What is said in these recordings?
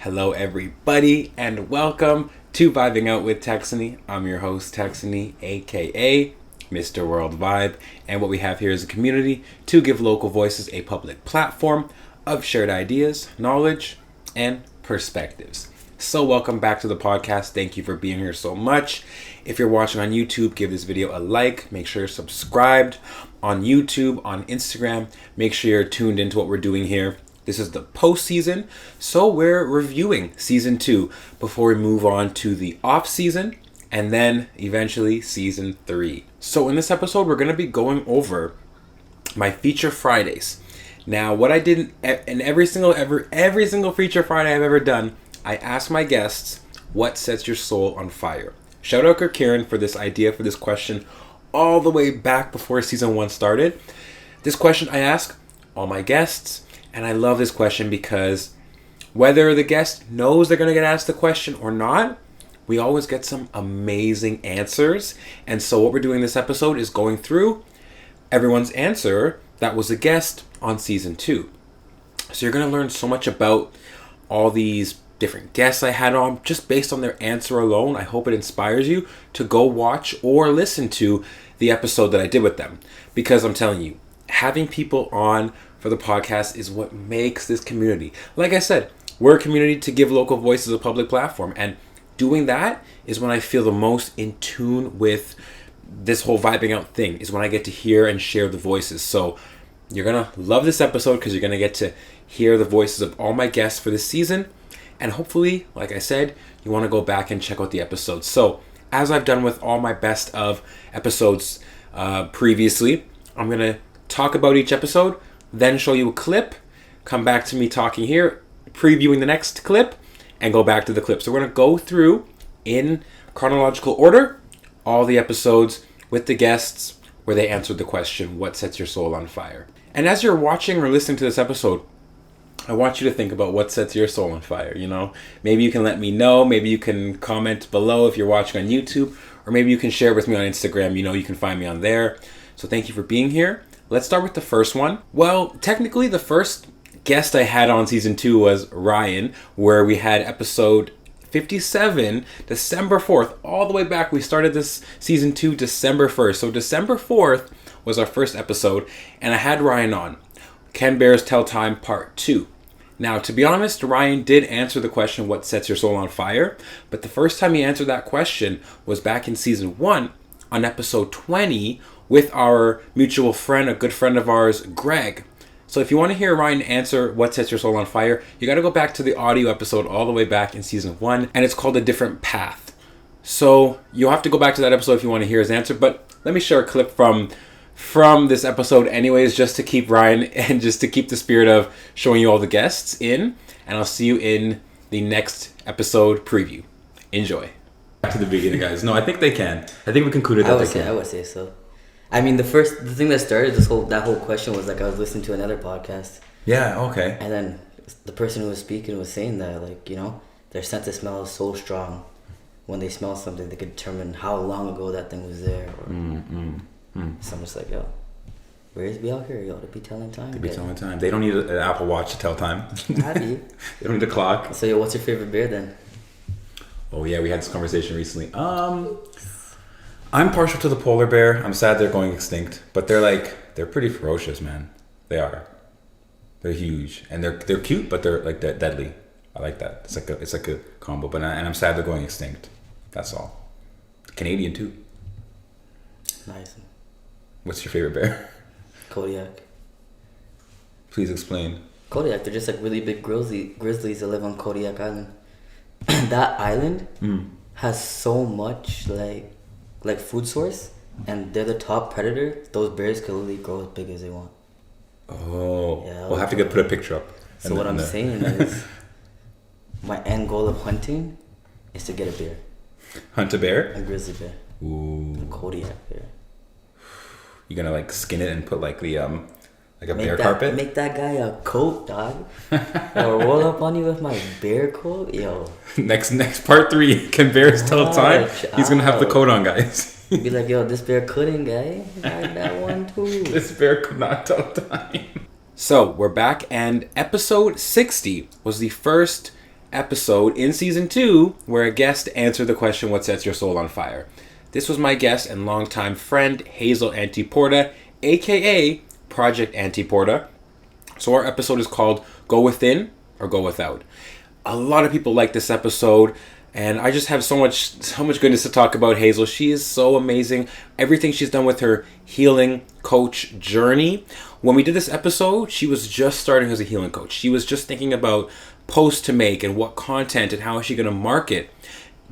Hello, everybody, and welcome to Vibing Out with Texony. I'm your host, Texony, aka Mr. World Vibe, and what we have here is a community to give local voices a public platform of shared ideas, knowledge, and perspectives. So welcome back to the podcast. Thank you for being here so much. If you're watching on YouTube, give this video a like. Make sure you're subscribed on YouTube, on Instagram. Make sure you're tuned into what we're doing here. This is the postseason, so we're reviewing season 2 before we move on to the off season and then eventually season 3. So in this episode, we're going to be going over my feature Fridays. Now, what I did in every single feature Friday I've ever done, I asked my guests, what sets your soul on fire? Shout out to Kieran for this idea, for this question, all the way back before season 1 started. This question I ask all my guests. And I love this question because whether the guest knows they're going to get asked the question or not, we always get some amazing answers. And so what we're doing this episode is going through everyone's answer that was a guest on season 2. So you're going to learn so much about all these different guests I had on just based on their answer alone. I hope it inspires you to go watch or listen to the episode that I did with them. Because I'm telling you, having people on for the podcast is what makes this community. Like I said, we're a community to give local voices a public platform. And doing that is when I feel the most in tune with this whole vibing out thing, is when I get to hear and share the voices. So you're going to love this episode because you're going to get to hear the voices of all my guests for this season. And hopefully, like I said, you want to go back and check out the episodes. So as I've done with all my best of episodes previously, I'm going to talk about each episode, then show you a clip, come back to me talking here, previewing the next clip, and go back to the clip. So we're going to go through, in chronological order, all the episodes with the guests where they answered the question, what sets your soul on fire? And as you're watching or listening to this episode, I want you to think about what sets your soul on fire, you know? Maybe you can let me know, maybe you can comment below if you're watching on YouTube, or maybe you can share with me on Instagram. You know, you can find me on there. So thank you for being here. Let's start with the first one. Well, technically the first guest I had on season 2 was Ryan, where we had episode 57, December 4th, all the way back. We started this season 2 December 1st. So December 4th was our first episode, and I had Ryan on. Can Bears Tell Time Part 2. Now, to be honest, Ryan did answer the question, what sets your soul on fire? But the first time he answered that question was back in season 1 on episode 20, with our mutual friend, a good friend of ours, Greg. So if you want to hear Ryan answer what sets your soul on fire, you got to go back to the audio episode all the way back in season 1, and it's called A Different Path. So you'll have to go back to that episode if you want to hear his answer, but let me share a clip from this episode anyways, just to keep Ryan and just to keep the spirit of showing you all the guests in, and I'll see you in the next episode preview. Enjoy. Back to the beginning, guys. No, I think they can. I think we concluded that they can. I would say so. I mean, the thing that started that whole question was like I was listening to another podcast. Yeah, okay. And then the person who was speaking was saying that, like, you know, their sense of smell is so strong. When they smell something, they could determine how long ago that thing was there. Or So I'm just like, yo, Bears be out here, yo, to be telling time. To be telling time. They don't need an Apple Watch to tell time. Happy. They don't need a clock. So, yo, what's your favorite beer then? Oh yeah, we had this conversation recently. I'm partial to the polar bear. I'm sad they're going extinct, but they're pretty ferocious, man. They are. They're huge and they're cute, but they're like deadly. I like that. It's like a combo. But and I'm sad they're going extinct. That's all. Canadian too. Nice. What's your favorite bear? Kodiak. Please explain. Kodiak. They're just like really big grizzlies that live on Kodiak Island. That island has so much like food source, and they're the top predator. Those bears can literally grow as big as they want. Oh, yeah, we'll have to put a picture up. So what I'm saying is, my end goal of hunting is to get a bear. Hunt a bear? A grizzly bear. Ooh. A Kodiak bear. You gonna like skin it and put like the like a bear carpet? Make that guy a coat, dog. Or roll up on you with my bear coat, yo. Next part 3, can bears tell time? He's gonna have the coat on, guys. Be like, yo, this bear couldn't, guy. Like that one too. This bear could not tell time. So we're back, and episode 60 was the first episode in season 2 where a guest answered the question, what sets your soul on fire? This was my guest and longtime friend, Hazel Antiporta, aka Project Antiporta. So our episode is called Go Within or Go Without. A lot of people like this episode, and I just have so much goodness to talk about Hazel. She is so amazing. Everything she's done with her healing coach journey. When we did this episode, she was just starting as a healing coach. She was just thinking about posts to make and what content and how is she going to market.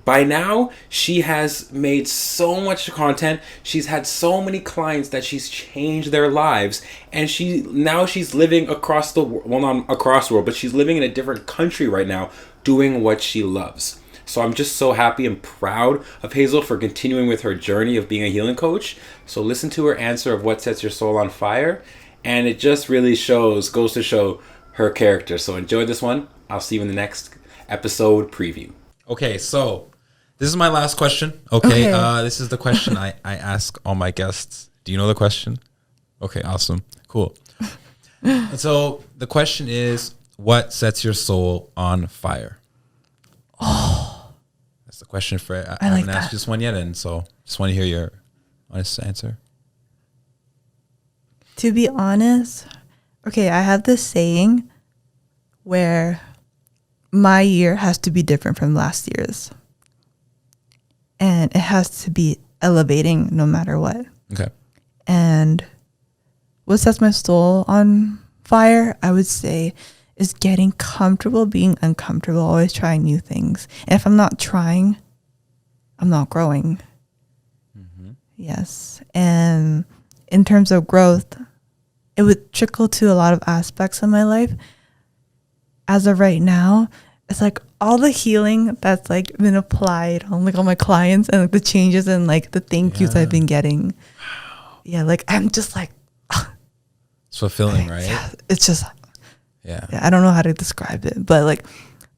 By now, she has made so much content. She's had so many clients that she's changed their lives. And she's living across the world. Well, not across the world, but she's living in a different country right now doing what she loves. So I'm just so happy and proud of Hazel for continuing with her journey of being a healing coach. So listen to her answer of what sets your soul on fire. And it just really goes to show her character. So enjoy this one. I'll see you in the next episode preview. Okay, so this is my last question. Okay. This is the question I ask all my guests. Do you know the question? Okay, awesome. Cool. So the question is, what sets your soul on fire? Oh. That's the question for I like haven't asked you this one yet, and so just want to hear your honest answer. To be honest, okay, I have this saying where my year has to be different from last year's. And it has to be elevating no matter what. Okay. And what sets my soul on fire, I would say, is getting comfortable being uncomfortable, always trying new things. And if I'm not trying, I'm not growing. Mm-hmm. Yes. And in terms of growth, it would trickle to a lot of aspects of my life. As of right now, it's like all the healing that's like been applied on like all my clients and like the changes and like the thank yous I've been getting. Wow. Yeah, like I'm just like it's fulfilling, right? Yeah, it's just yeah. I don't know how to describe it, but like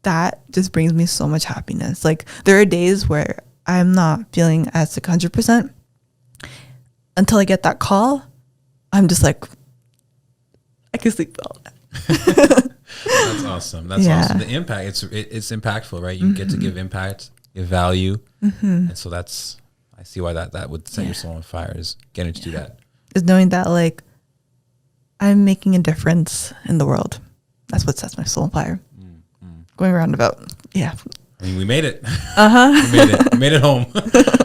that just brings me so much happiness. Like there are days where I'm not feeling as like 100% until I get that call. I'm just like I can sleep all night. That's awesome. That's awesome. The impact, it's impactful, right? You get to give impact, give value. And so I see why that would set your soul on fire, is getting to do that. Is knowing that like I'm making a difference in the world. That's what sets my soul on fire. Going roundabout. Yeah. I mean, we made it. We made it home.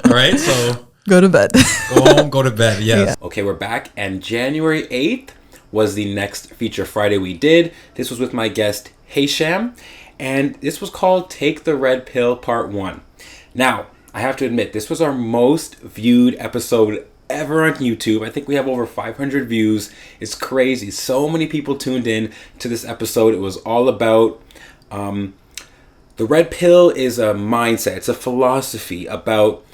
All right. So go to bed. Go home, go to bed. Yes. Yeah. Okay, we're back. And January 8th was the next Feature Friday we did. This was with my guest, Hisham, and this was called Take the Red Pill Part 1. Now, I have to admit, this was our most viewed episode ever on YouTube. I think we have over 500 views. It's crazy. So many people tuned in to this episode. It was all about the red pill is a mindset. It's a philosophy about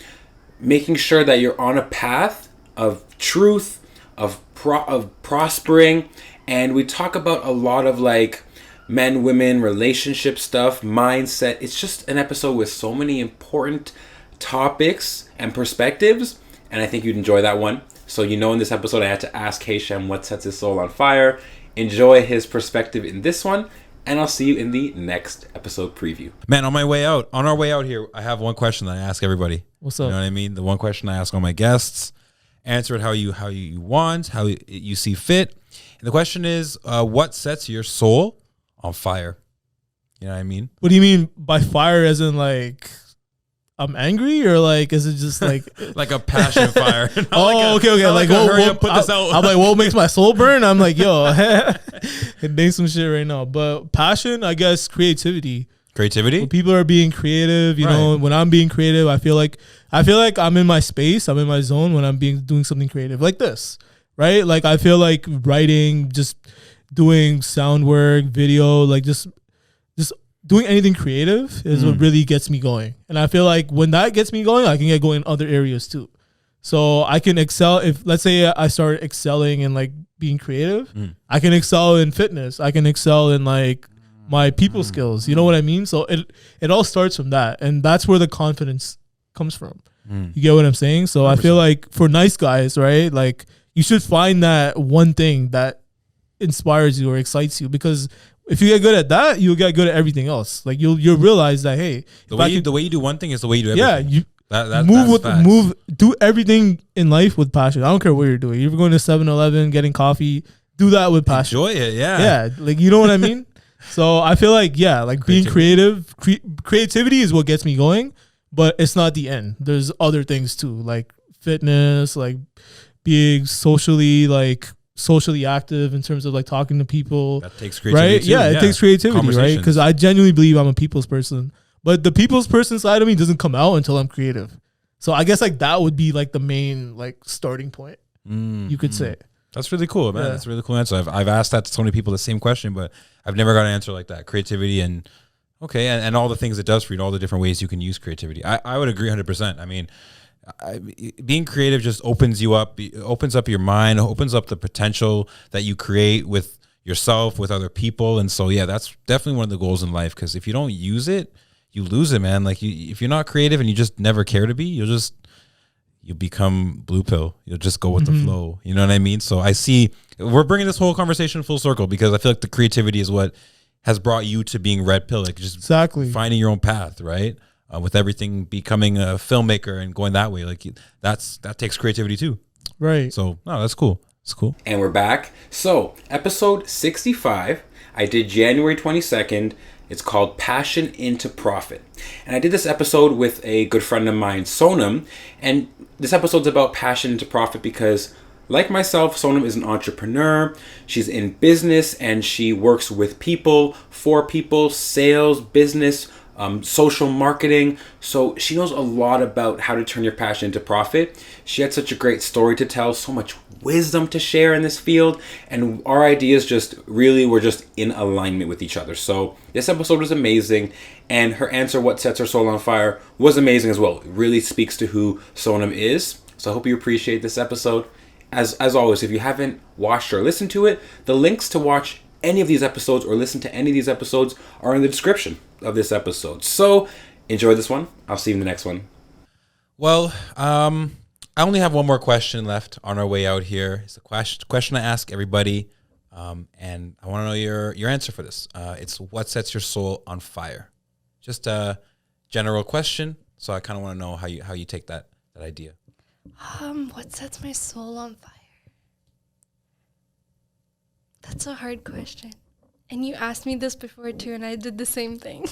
making sure that you're on a path of truth, of prospering, and we talk about a lot of like men, women, relationship stuff, mindset. It's just an episode with so many important topics and perspectives, and I think you'd enjoy that one. So in this episode I had to ask Hisham what sets his soul on fire. Enjoy his perspective in this one, and I'll see you in the next episode preview. Man, on our way out here, I have one question that I ask everybody. What's up? You know what I mean? The one question I ask all my guests. Answer it how you want, how you see fit. And the question is, what sets your soul on fire? You know what I mean? What do you mean by fire? As in like I'm angry, or like is it just like like a passion fire? Okay. Like hurry up, put this out. I'm like, what makes my soul burn? I'm like, yo, name some shit right now. But passion, I guess, creativity. When people are being creative, you know, when I'm being creative, I feel like I'm in my space, I'm in my zone when I'm doing something creative like this, right? Like I feel like writing, just doing sound work, video, like just doing anything creative is what really gets me going. And I feel like when that gets me going, I can get going in other areas too. So I can excel if, let's say I start excelling in like being creative, I can excel in fitness. I can excel in like my people skills. You know what I mean? So it all starts from that. And that's where the confidence comes from. You get what I'm saying? So 100%. I feel like for nice guys, right? Like you should find that one thing that inspires you or excites you, because If you get good at that, you'll get good at everything else. Like you'll realize that, hey, the way you do one thing is the way you do everything. Yeah, do everything in life with passion. I don't care what you're doing. You're going to 7-Eleven, getting coffee. Do that with passion. Enjoy it. Yeah. Yeah. Like, you know what I mean? So I feel like, yeah, like being creative, creativity is what gets me going, but it's not the end. There's other things too, like fitness, like being socially active in terms of like talking to people. That takes creativity. Right? Too. Yeah, it takes creativity, right? Because I genuinely believe I'm a people's person. But the people's person side of me doesn't come out until I'm creative. So I guess like that would be like the main like starting point, you could say. That's really cool, man. Yeah. That's a really cool answer. I've asked that to so many people the same question, but I've never got an answer like that. Creativity and all the things it does for you, and all the different ways you can use creativity. I would agree 100%. I mean, being creative just opens you up, opens up your mind, opens up the potential that you create with yourself, with other people. And so, yeah, that's definitely one of the goals in life, because if you don't use it, you lose it, man. Like if you're not creative and you just never care to be, you'll become blue pill. You'll just go with the flow. You know what I mean? So I see we're bringing this whole conversation full circle, because I feel like the creativity is what has brought you to being red pill, like just finding your own path, right? With everything becoming a filmmaker and going that way, like that takes creativity too. Right. So no, that's cool. It's cool. And we're back. So episode 65, I did January 22nd. It's called Passion into Profit. And I did this episode with a good friend of mine, Sonam. And this episode's about passion into profit because, like myself, Sonam is an entrepreneur. She's in business and she works with people, for people, sales, business, social marketing. So she knows a lot about how to turn your passion into profit. She had such a great story to tell, so much wisdom to share in this field, and our ideas were just in alignment with each other. So this episode was amazing, and her answer, what sets her soul on fire, was amazing as well. It really speaks to who Sonam is. So I hope you appreciate this episode. As always, if you haven't watched or listened to it, the links to watch any of these episodes or listen to any of these episodes are in the description of this episode. So enjoy this one. I'll see you in the next one. Well, I only have one more question left on our way out here. It's a question I ask everybody, and I want to know your answer for this. It's what sets your soul on fire? Just a general question, so I kind of want to know how you take that idea. What sets my soul on fire? That's a hard question. And you asked me this before too, and I did the same thing.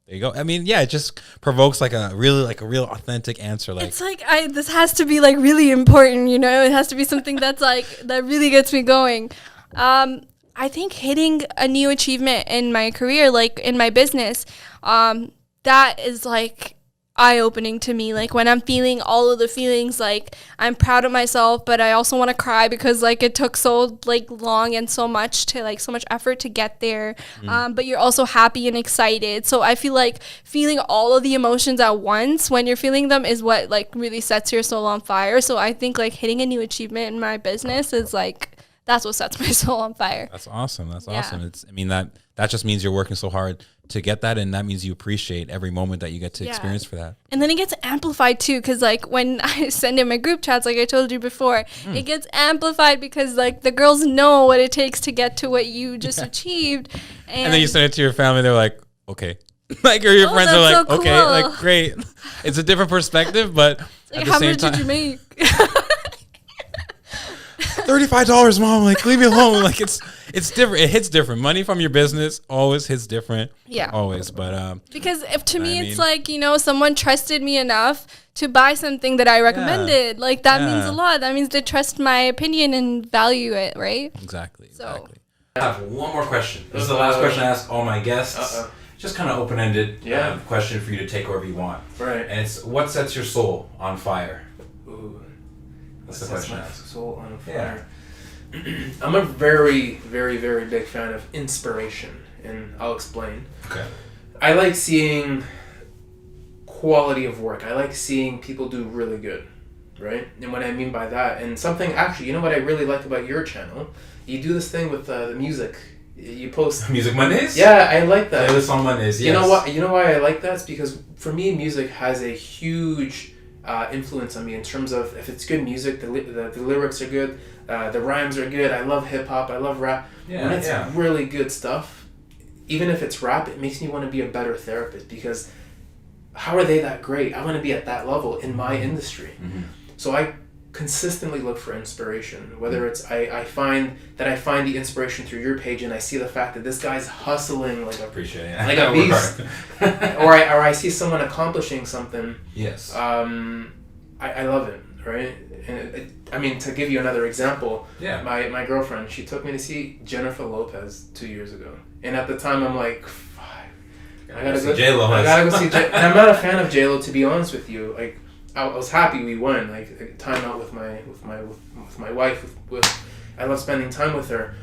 There you go. I mean, yeah, it just provokes like a real authentic answer. Like, it's like this has to be like really important, you know? It has to be something that's like that really gets me going. I think hitting a new achievement in my career, like in my business, that is like eye-opening to me. Like when I'm feeling all of the feelings, like I'm proud of myself, but I also want to cry because like it took so like long and so much effort to get there. But you're also happy and excited. So I feel like feeling all of the emotions at once when you're feeling them is what like really sets your soul on fire. So I think like hitting a new achievement in my business is like, that's what sets my soul on fire. That's awesome. That's awesome. That just means you're working so hard to get that, and that means you appreciate every moment that you get to experience for that. And then it gets amplified too, because like when I send in my group chats, like I told you before, it gets amplified because like the girls know what it takes to get to what you just achieved. And then you send it to your family, they're like, okay. Like, or your friends are like, so cool. Okay, like great. It's a different perspective, but like, how much did you make? $35, Mom. Like, leave me alone. Like, it's different. It hits different. Money from your business always hits different. Yeah, always. But because if to me it's like, you know, someone trusted me enough to buy something that I recommended. Yeah. Like that means a lot. That means they trust my opinion and value it, right? Exactly. I have one more question. This is the last question I ask all my guests. Just kind of open-ended question for you to take wherever you want. Right. And it's, what sets your soul on fire? Ooh. That's the question. My soul on fire. Yeah. I'm a very, very, very big fan of inspiration, and I'll explain. Okay. I like seeing quality of work. I like seeing people do really good, right? And what I mean by that, and something actually, you know what I really like about your channel? You do this thing with the music. You post Music Mondays? Yeah, I like that. Playlist on Mondays. Yes. You know what? You know why I like that? It's because for me, music has a huge influence on me in terms of if it's good music, the lyrics are good, the rhymes are good. I love hip hop. I love rap. When it's really good stuff, even if it's rap, it makes me want to be a better therapist, because how are they that great? I want to be at that level in my industry. So I consistently look for inspiration, whether it's I find the inspiration through your page, and I see the fact that this guy's hustling like a beast, or I see someone accomplishing something. Yes. I love it, right? And I mean, to give you another example, my girlfriend, she took me to see Jennifer Lopez 2 years ago, and at the time I'm like, I gotta go see J-Lo. And I'm not a fan of J-Lo, to be honest with you. Like, I was happy we won, like time out with my wife. I love spending time with her,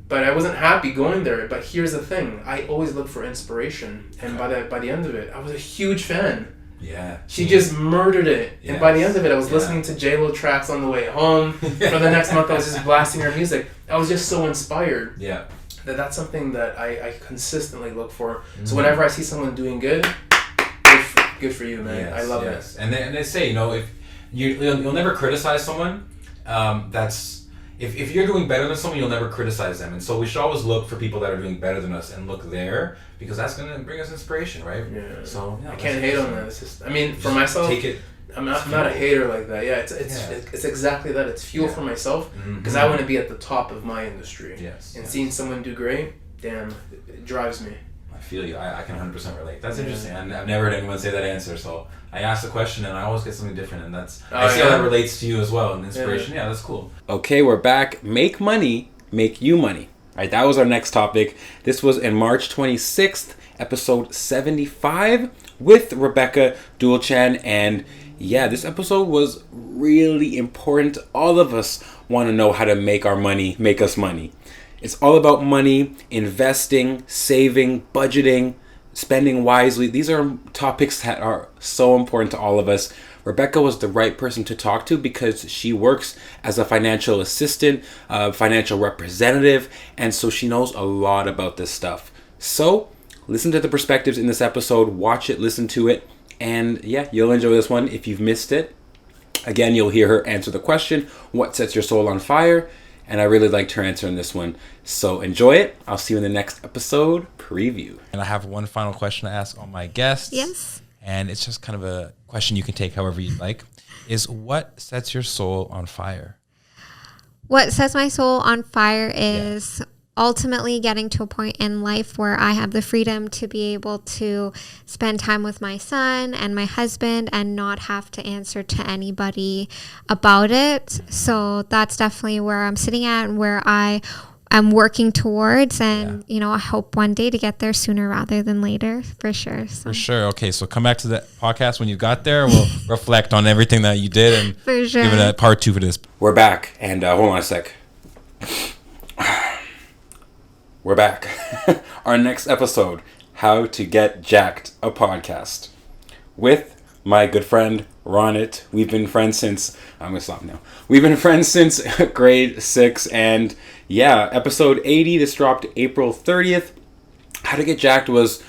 but I wasn't happy going there. But here's the thing: I always look for inspiration, and by the end of it, I was a huge fan. Yeah, she just murdered it, and by the end of it, I was listening to J-Lo tracks on the way home. For the next month, I was just blasting her music. I was just so inspired. Yeah, that's something that I consistently look for. So whenever I see someone doing good for you, man. Yes, I love it. And they say, if you'll never criticize someone, if you're doing better than someone, you'll never criticize them. And so we should always look for people that are doing better than us and look there, because that's going to bring us inspiration, right? Yeah. So I can't hate on that. It's just, I mean, for myself, I'm not a hater like that. Yeah, it's exactly that. It's fuel for myself, because I want to be at the top of my industry. Yes. And seeing someone do great, damn, it drives me. I feel you. I can 100% relate. That's interesting. I've never heard anyone say that answer. So I ask the question, and I always get something different, and that's I see how that relates to you as well. And inspiration. Yeah, that's cool. Okay, we're back. Make money, make you money. All right, that was our next topic. This was in March 26th, episode 75, with Rebecca Dualchan, and yeah, this episode was really important. All of us want to know how to make our money make us money. It's all about money, investing, saving, budgeting, spending wisely. These are topics that are so important to all of us. Rebecca was the right person to talk to, because she works as a financial assistant, a financial representative, and so she knows a lot about this stuff. So listen to the perspectives in this episode, watch it, listen to it, and yeah, you'll enjoy this one if you've missed it. Again, you'll hear her answer the question, what sets your soul on fire? And I really liked her answer in this one. So enjoy it. I'll see you in the next episode preview. And I have one final question to ask all my guests. Yes. And it's just kind of a question you can take however you like. Is what sets your soul on fire? What sets my soul on fire is ultimately getting to a point in life where I have the freedom to be able to spend time with my son and my husband and not have to answer to anybody about it. So that's definitely where I'm sitting at and where I am working towards. And, I hope one day to get there sooner rather than later, for sure. So. For sure. Okay, so come back to the podcast when you got there. We'll reflect on everything that you did and for sure. give it a part 2 for this. We're back. And hold on a sec. We're back. Our next episode, How to Get Jacked, a podcast, with my good friend Ronit. We've been friends since, I'm going to stop now. We've been friends since grade 6, and yeah, episode 80, this dropped April 30th. How to Get Jacked was,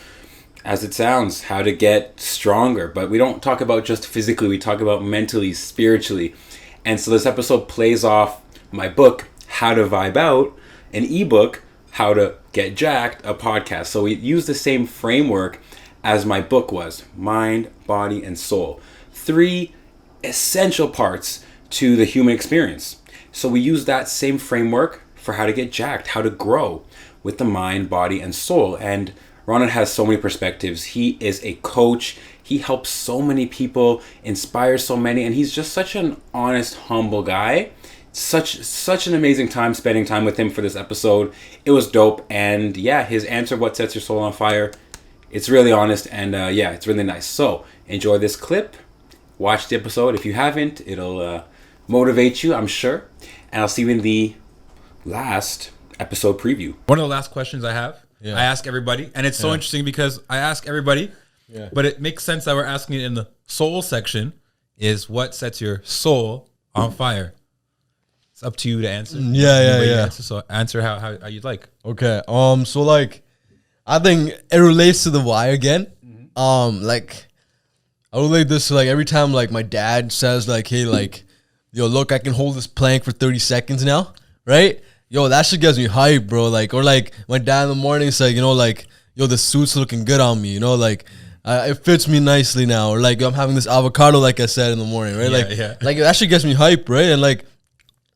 as it sounds, how to get stronger, but we don't talk about just physically, we talk about mentally, spiritually. And so this episode plays off my book, How to Vibe Out, an ebook, How to Get Jacked, a podcast. So we use the same framework as my book was, mind, body, and soul. 3 essential parts to the human experience. So we use that same framework for how to get jacked, how to grow with the mind, body, and soul. And Ronald has so many perspectives. He is a coach. He helps so many people, inspires so many, and he's just such an honest, humble guy. Such an amazing time spending time with him for this episode. It was dope. And yeah, his answer, what sets your soul on fire, it's really honest, and it's really nice. So enjoy this clip. Watch the episode. If you haven't, it'll motivate you, I'm sure. And I'll see you in the last episode preview. One of the last questions I have, I ask everybody, and it's so interesting because I ask everybody, but it makes sense that we're asking it in the soul section, is what sets your soul on fire? It's up to you to answer. Answer, so answer how you'd like. Okay. So like, I think it relates to the why again. Like, I relate this to like every time like my dad says like, hey, like, yo, look, I can hold this plank for 30 seconds now, right? yo, that shit gets me hype, bro. Like, or like my dad in the morning, it's like, you know, like, yo, the suit's looking good on me, you know, like it fits me nicely now. Or like I'm having this avocado, like I said in the morning, right? Like that shit gets me hype, right? And like,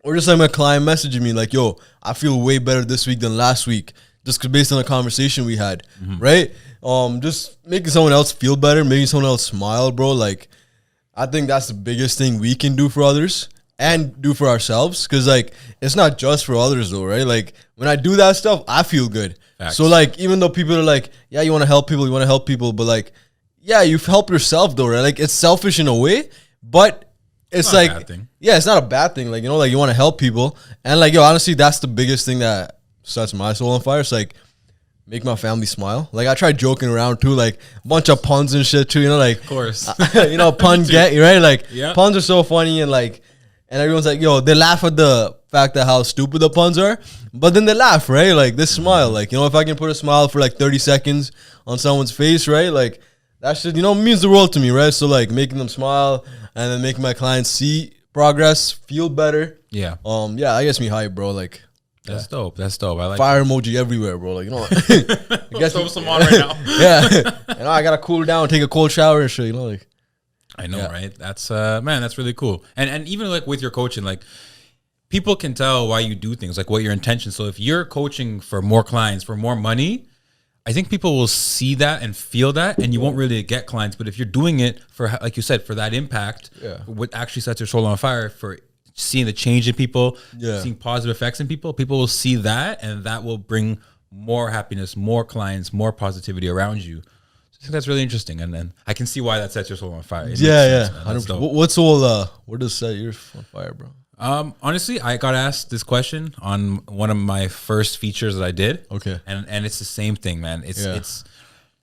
or just like my client messaging me like, yo, I feel way better this week than last week, just based on the conversation we had, right? Just making someone else feel better, making someone else smile, bro. Like, I think that's the biggest thing we can do for others and do for ourselves. Cause like, it's not just for others though, right? Like when I do that stuff, I feel good. Facts. So like, even though people are like, yeah, you want to help people, but like, yeah, you've helped yourself though, right? Like it's selfish in a way, but it's like, yeah, it's not a bad thing. Like, you know, like you want to help people. And like, yo, honestly, that's the biggest thing that sets my soul on fire. It's like, make my family smile. Like I tried joking around too, like a bunch of puns and shit too, you know, like, of course, you know, pun get you right. Like puns are so funny and like, and everyone's like, yo, they laugh at the fact that how stupid the puns are, but then they laugh, right? Like this smile, like, you know, if I can put a smile for like 30 seconds on someone's face, right? Like that shit, you know, means the world to me, right? So like making them smile and then making my clients see progress, feel better. Yeah. Yeah, that gets me hype, bro. Like, that's dope. That's dope. I like fire emoji everywhere, bro. Like, you know, I guess throw some on right now. Yeah. You know, I gotta cool down, take a cold shower and shit, you know, like. I know, right? That's man, that's really cool. And even like with your coaching, like people can tell why you do things, like what your intention. So if you're coaching for more clients, for more money, I think people will see that and feel that, and you won't really get clients. But if you're doing it for, like you said, for that impact, what actually sets your soul on fire, for seeing the change in people, seeing positive effects in people, people will see that, and that will bring more happiness, more clients, more positivity around you. I think that's really interesting, and then I can see why that sets your soul on fire. Yeah. What's all? What does set yours on fire, bro? Honestly, I got asked this question on one of my first features that I did. Okay, and it's the same thing, man. It's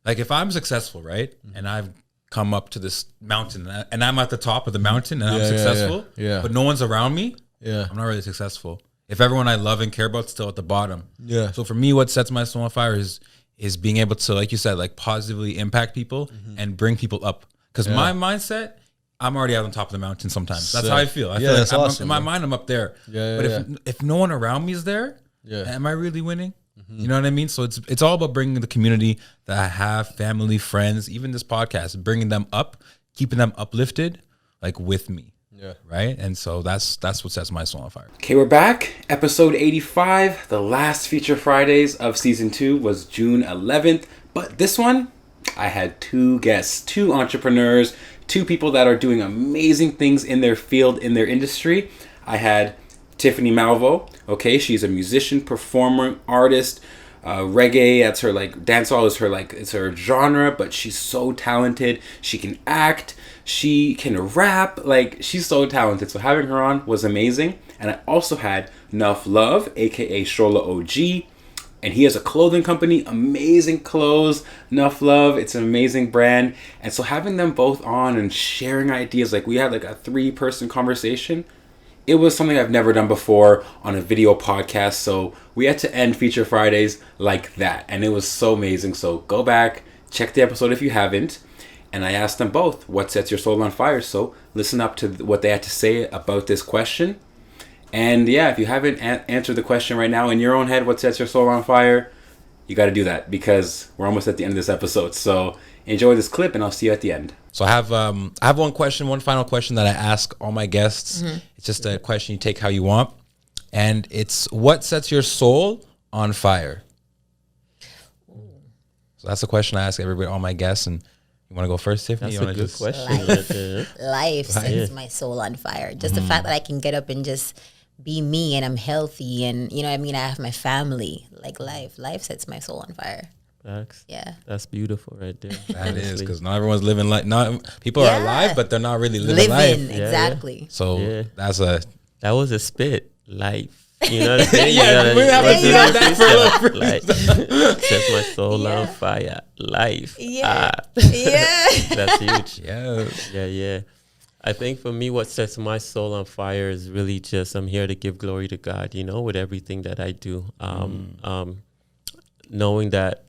like if I'm successful, right, and I've come up to this mountain, and I'm at the top of the mountain, and I'm successful, but no one's around me. Yeah, I'm not really successful. If everyone I love and care about is still at the bottom. Yeah. So for me, what sets my soul on fire is being able to, like you said, like positively impact people and bring people up. Because my mindset, I'm already out on top of the mountain sometimes. That's how I feel. I feel like awesome, in my mind, I'm up there. But if no one around me is there, am I really winning? You know what I mean? So it's all about bringing the community that I have, family, friends, even this podcast, bringing them up, keeping them uplifted, like with me. Yeah. Right. And so that's what sets my soul on fire. Okay, we're back. Episode 85. The last Feature Fridays of season 2 was June 11th. But this one, I had 2 guests, 2 entrepreneurs, 2 people that are doing amazing things in their field, in their industry. I had Tiffany Malvo. Okay, she's a musician, performer, artist. Reggae, that's her, like, dancehall is her, like, it's her genre, but she's so talented. She can act, she can rap, like, she's so talented. So having her on was amazing. And I also had Nuff Love, aka Shola OG, and he has a clothing company, amazing clothes, Nuff Love, it's an amazing brand. And so having them both on and sharing ideas, like, we had like a 3-person conversation. It was something I've never done before on a video podcast, so we had to end Feature Fridays like that, and it was so amazing. So go back, check the episode if you haven't, and I asked them both, what sets your soul on fire? So listen up to what they had to say about this question. And yeah, if you haven't answered the question right now in your own head, what sets your soul on fire, you got to do that, because we're almost at the end of this episode. So enjoy this clip, and I'll see you at the end. So I have one final question that I ask all my guests. Mm-hmm. It's just a question you take how you want. And it's, what sets your soul on fire? So that's the question I ask everybody, all my guests. And you want to go first, Tiffany? That's a good question. Life sets my soul on fire. Just the fact that I can get up and just be me, and I'm healthy, and you know what I mean, I have my family. Like life sets my soul on fire. That's beautiful right there. That is, because not everyone's living like, people are alive, but they're not really living life. Exactly. So that was a spit, life. You know what I'm saying? We haven't seen that for a little Set my soul on fire, life. That's huge. Yeah. I think for me, what sets my soul on fire is really just, I'm here to give glory to God, you know, with everything that I do. Knowing that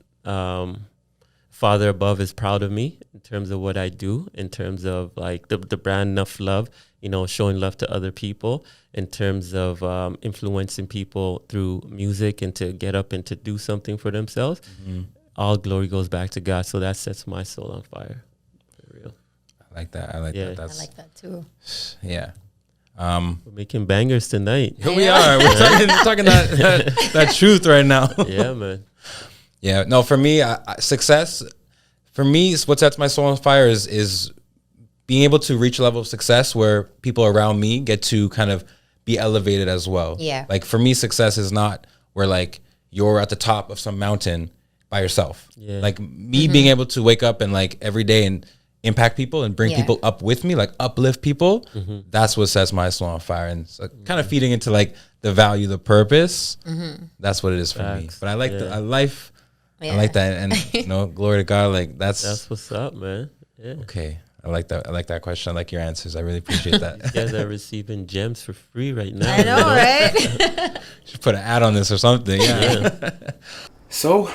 Father above is proud of me in terms of what I do, in terms of like the brand Enough Love, you know, showing love to other people, in terms of influencing people through music and to get up and to do something for themselves. All glory goes back to God. So that sets my soul on fire. For real. I like that. I like that. I like that too. Yeah. We're making bangers tonight. Here we are. We're talking that truth right now. Yeah, man. Yeah. No, for me, success, for me, what sets my soul on fire is being able to reach a level of success where people around me get to kind of be elevated as well. Yeah. Like for me, success is not where like you're at the top of some mountain by yourself. Yeah. Like me being able to wake up and like every day and impact people and bring people up with me, like uplift people. That's what sets my soul on fire, and so kind of feeding into like the value, the purpose. That's what it is for me. But I like I like that, and you know, glory to God. Like that's what's up, man. Yeah. Okay. I like that. I like that question. I like your answers. I really appreciate that. You guys are receiving gems for free right now. I know, right? Should put an ad on this or something. Yeah. So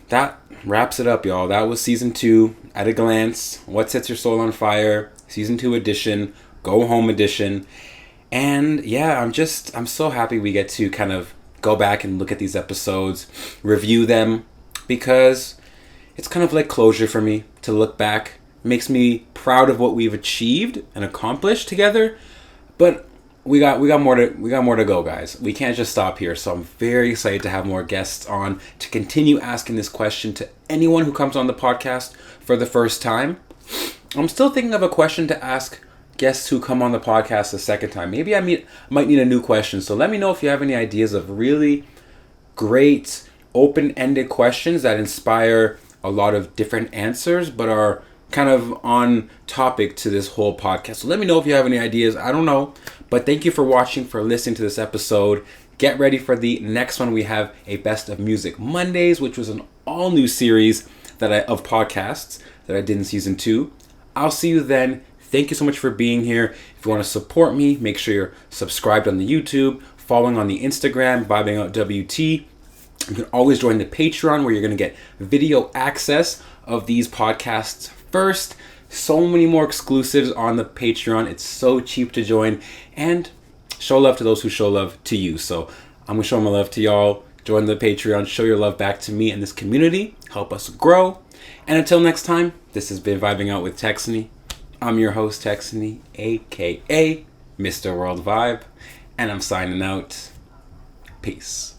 that wraps it up, y'all. That was season 2 at a glance. What sets your soul on fire? Season 2 edition, go home edition. And yeah, I'm so happy we get to kind of go back and look at these episodes, review them, because it's kind of like closure for me to look back. It makes me proud of what we've achieved and accomplished together. But we got more to go, guys. We can't just stop here. So I'm very excited to have more guests on to continue asking this question to anyone who comes on the podcast for the first time. I'm still thinking of a question to ask guests who come on the podcast the second time. Maybe I might need a new question. So let me know if you have any ideas of really great open-ended questions that inspire a lot of different answers but are kind of on topic to this whole podcast. So let me know if you have any ideas. I don't know. But thank you for watching, for listening to this episode. Get ready for the next one. We have a Best of Music Mondays, which was an all-new series of podcasts that I did in season 2. I'll see you then. Thank you so much for being here. If you want to support me, make sure you're subscribed on the YouTube, following on the Instagram, Vibing Out WT. You can always join the Patreon, where you're going to get video access of these podcasts first. So many more exclusives on the Patreon. It's so cheap to join, and show love to those who show love to you. So I'm going to show my love to y'all. Join the Patreon. Show your love back to me and this community. Help us grow. And until next time, this has been Vibing Out with Texony. I'm your host, Texony, a.k.a. Mr. World Vibe. And I'm signing out. Peace.